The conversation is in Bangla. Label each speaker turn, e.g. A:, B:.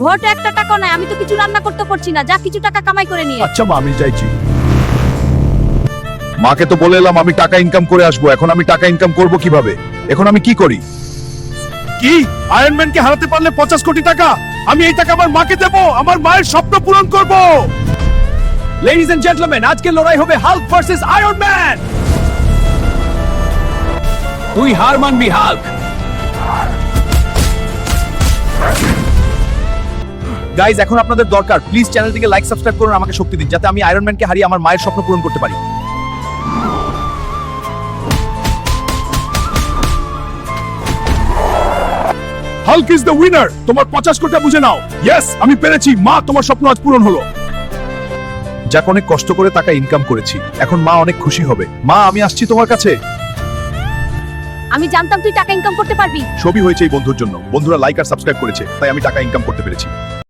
A: ঘরটা একটা টাকা নাই, আমি তো কিছু রান্না করতে পারছি না, যা কিছু টাকা কামাই করে নিয়ে।
B: আচ্ছা মা, আমি যাইছি। মাকে তো বলে এলাম আমি টাকা ইনকাম করে আসবো, এখন আমি টাকা ইনকাম করব কিভাবে? এখন আমি কি করি? কি আয়রন ম্যানকে হারাতে পারলে 50 কোটি টাকা, আমি এই টাকা আমার মাকে দেব, আমার মায়ের স্বপ্ন পূরণ করব। লেডিজ এন্ড জেন্টলম্যান, আজকের লড়াই হবে হাল্ক ভার্সেস আয়রন ম্যান। তুই হার মানবি হাল্ক। গাইজ, এখন আপনাদের দরকার, প্লিজ চ্যানেলটিকে লাইক সাবস্ক্রাইব করুন, আমাকে শক্তি দিন যাতে আমি আয়রন ম্যানকে হারিয়ে আমার মায়ের স্বপ্ন পূরণ করতে পারি। Hulk is the winner. তোমার 50 কোটি বুঝে নাও। ইয়েস, আমি পেরেছি মা, তোমার স্বপ্ন আজ পূরণ হলো। যাক, অনেক কষ্ট করে টাকা ইনকাম করেছি, এখন মা অনেক খুশি হবে। মা, আমি আসছি তোমার কাছে।
A: আমি জানতাম তুই টাকা ইনকাম করতে পারবি।
B: ছবি হয়েছে এই বন্ধুর জন্য, বন্ধুরা লাইক আর সাবস্ক্রাইব করেছে, তাই আমি টাকা ইনকাম করতে পেরেছি।